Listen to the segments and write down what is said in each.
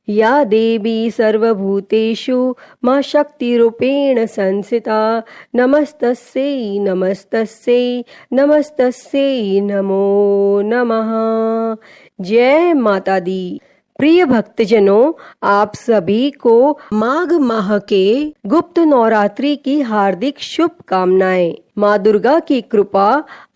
या देवी सर्वभूतेषु मां शक्तिरूपेण संस्थिता नमस्तस्यै नमस्तस्यै नमस्तस्यै नमो नमः। जय माता दी। प्रिय भक्तजनों, आप सभी को माघ माह के गुप्त नवरात्रि की हार्दिक शुभकामनाएं। माँ दुर्गा की कृपा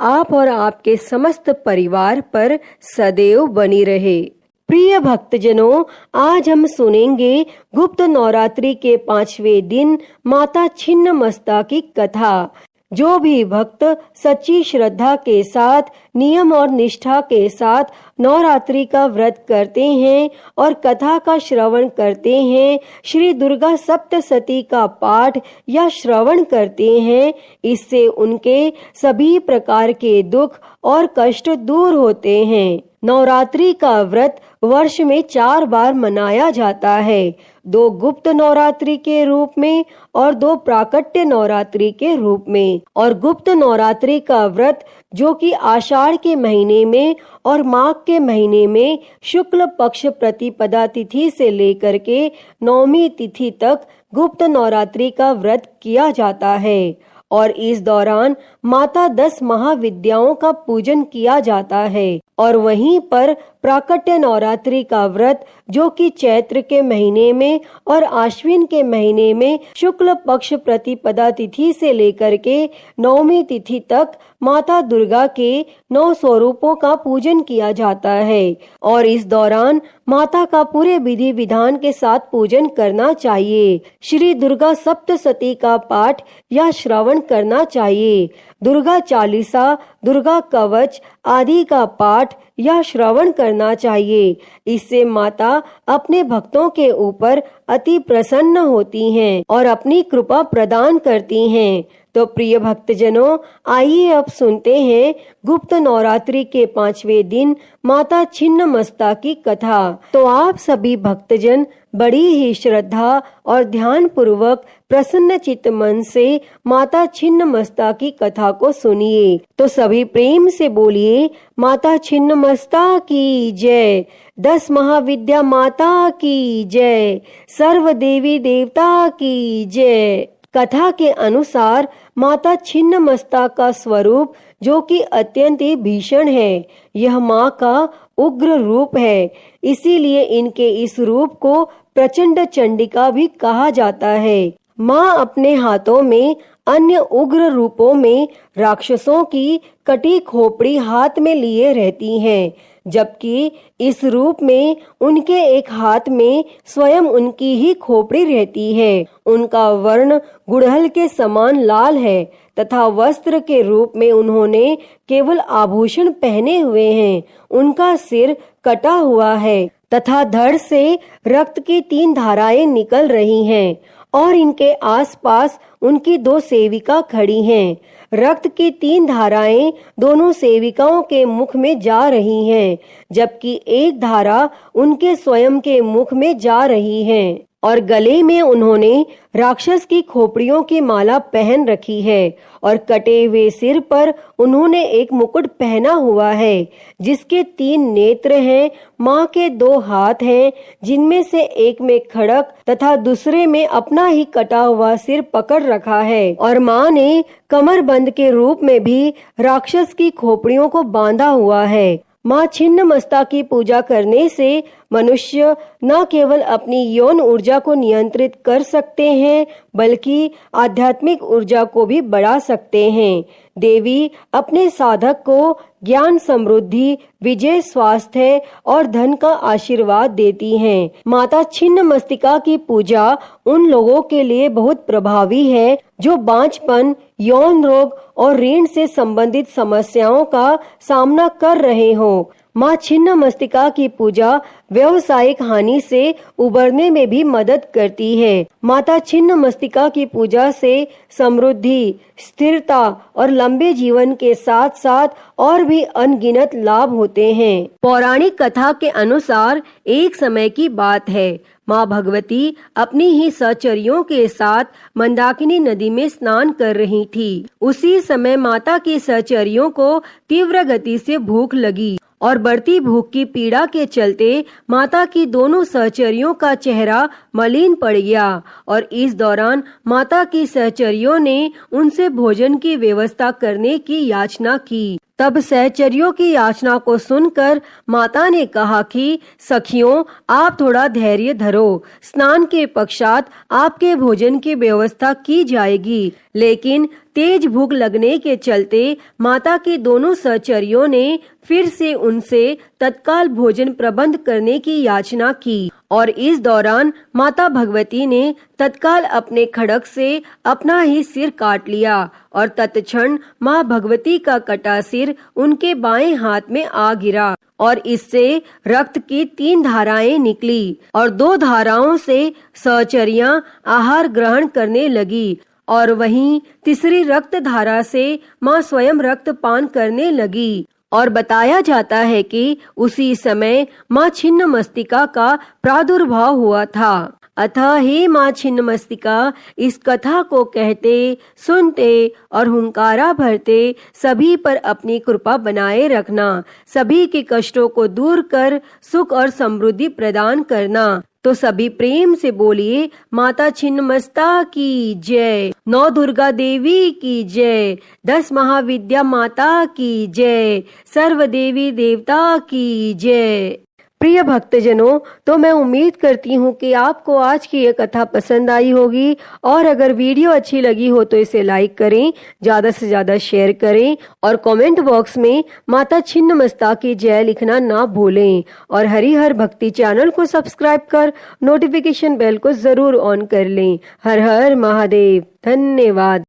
आप और आपके समस्त परिवार पर सदैव बनी रहे। प्रिय भक्तजनों, आज हम सुनेंगे गुप्त नवरात्रि के 5वें दिन माता छिन्नमस्ता की कथा। जो भी भक्त सच्ची श्रद्धा के साथ, नियम और निष्ठा के साथ नवरात्रि का व्रत करते हैं और कथा का श्रवण करते हैं, श्री दुर्गा सप्तशती का पाठ या श्रवण करते हैं, इससे उनके सभी प्रकार के दुख और कष्ट दूर होते हैं। नवरात्रि का व्रत वर्ष में 4 बार मनाया जाता है, 2 गुप्त नवरात्रि के रूप में और 2 प्राकट्य नवरात्रि के रूप में। और गुप्त नवरात्रि का व्रत जो कि आषाढ़ के महीने में और माघ के महीने में शुक्ल पक्ष प्रतिपदा तिथि से लेकर के 9वीं तिथि तक गुप्त नवरात्रि का व्रत किया जाता है। और इस दौरान माता 10 महाविद्याओं का पूजन किया जाता है। और वहीं पर प्राकट्य नवरात्रि का व्रत जो कि चैत्र के महीने में और आश्विन के महीने में शुक्ल पक्ष प्रतिपदा तिथि से लेकर के 9वीं तिथि तक माता दुर्गा के 9 स्वरूपों का पूजन किया जाता है। और इस दौरान माता का पूरे विधि विधान के साथ पूजन करना चाहिए। श्री दुर्गा सप्तशती का पाठ या श्रवण करना चाहिए। दुर्गा चालीसा, दुर्गा कवच आदि का पाठ या श्रवण करना चाहिए। इससे माता अपने भक्तों के ऊपर अति प्रसन्न होती हैं और अपनी कृपा प्रदान करती हैं। तो प्रिय भक्तजनों, आइए अब सुनते हैं गुप्त नवरात्रि के 5वें दिन माता छिन्नमस्ता की कथा। तो आप सभी भक्तजन बड़ी ही श्रद्धा और ध्यान पूर्वक प्रसन्न चित्त मन से माता छिन्नमस्ता की कथा को सुनिए। तो सभी प्रेम से बोलिए, माता छिन्नमस्ता की जय, 10 महाविद्या माता की जय, सर्व देवी देवता की जय। कथा के अनुसार माता छिन्नमस्ता का स्वरूप जो कि अत्यंत ही भीषण है, यह माँ का उग्र रूप है। इसीलिए इनके इस रूप को प्रचंड चंडिका भी कहा जाता है। माँ अपने हाथों में अन्य उग्र रूपों में राक्षसों की कटी खोपड़ी हाथ में लिए रहती हैं, जबकि इस रूप में उनके एक हाथ में स्वयं उनकी ही खोपड़ी रहती है। उनका वर्ण गुड़हल के समान लाल है तथा वस्त्र के रूप में उन्होंने केवल आभूषण पहने हुए हैं। उनका सिर कटा हुआ है तथा धड़ से रक्त की 3 धाराएं निकल रही हैं और इनके आसपास उनकी 2 सेविका खड़ी हैं। रक्त की 3 धाराएं दोनों सेविकाओं के मुख में जा रही हैं, जबकि एक धारा उनके स्वयं के मुख में जा रही है। और गले में उन्होंने राक्षस की खोपड़ियों की माला पहन रखी है और कटे हुए सिर पर उन्होंने एक मुकुट पहना हुआ है, जिसके 3 नेत्र हैं। माँ के 2 हाथ हैं, जिनमें से एक में खड़क तथा दूसरे में अपना ही कटा हुआ सिर पकड़ रखा है। और माँ ने कमरबंद के रूप में भी राक्षस की खोपड़ियों को बांधा हुआ है। माँ छिन्नमस्ता की पूजा करने से मनुष्य न केवल अपनी यौन ऊर्जा को नियंत्रित कर सकते हैं, बल्कि आध्यात्मिक ऊर्जा को भी बढ़ा सकते हैं। देवी अपने साधक को ज्ञान, समृद्धि, विजय, स्वास्थ्य और धन का आशीर्वाद देती हैं। माता छिन्नमस्तिका की पूजा उन लोगों के लिए बहुत प्रभावी है जो बांझपन, यौन रोग और ऋण से संबंधित समस्याओं का सामना कर रहे हों। माँ छिन्नमस्तिका की पूजा व्यवसायिक हानि से उबरने में भी मदद करती है। माता छिन्नमस्तिका की पूजा से समृद्धि, स्थिरता और लंबे जीवन के साथ साथ और भी अनगिनत लाभ होते हैं। पौराणिक कथा के अनुसार एक समय की बात है, माँ भगवती अपनी ही सहचरियों के साथ मंदाकिनी नदी में स्नान कर रही थी। उसी समय माता की सहचरियों को तीव्र गति से भूख लगी और बढ़ती भूख की पीड़ा के चलते माता की दोनों सहचरियों का चेहरा मलिन पड़ गया और इस दौरान माता की सहचरियों ने उनसे भोजन की व्यवस्था करने की याचना की। तब सहचरियों की याचना को सुनकर माता ने कहा कि सखियों, आप थोड़ा धैर्य धरो, स्नान के पश्चात आपके भोजन की व्यवस्था की जाएगी। लेकिन तेज भूख लगने के चलते माता की दोनों सहचरियों ने फिर से उनसे तत्काल भोजन प्रबंध करने की याचना की और इस दौरान माता भगवती ने तत्काल अपने खड्ग से अपना ही सिर काट लिया और तत्क्षण माँ भगवती का कटा सिर उनके बाएं हाथ में आ गिरा और इससे रक्त की 3 धाराएं निकली और 2 धाराओं से सहचरियां आहार ग्रहण करने लगी और वहीं तीसरी रक्त धारा से माँ स्वयं रक्तपान करने लगी। और बताया जाता है कि उसी समय माँ छिन्नमस्तिका का प्रादुर्भाव हुआ था। अतः हे माँ छिन्नमस्तिका, इस कथा को कहते, सुनते और हुंकारा भरते सभी पर अपनी कृपा बनाए रखना, सभी के कष्टों को दूर कर सुख और समृद्धि प्रदान करना। तो सभी प्रेम से बोलिए, माता छिन्नमस्ता की जय, 9 दुर्गा देवी की जय, 10 महाविद्या माता की जय, सर्व देवी देवता की जय। प्रिय भक्तजनों, तो मैं उम्मीद करती हूँ कि आपको आज की ये कथा पसंद आई होगी और अगर वीडियो अच्छी लगी हो तो इसे लाइक करें, ज्यादा से ज्यादा शेयर करें और कमेंट बॉक्स में माता छिन्नमस्ता की जय लिखना ना भूलें और हरिहर भक्ति चैनल को सब्सक्राइब कर नोटिफिकेशन बेल को जरूर ऑन कर लें। हर हर महादेव। धन्यवाद।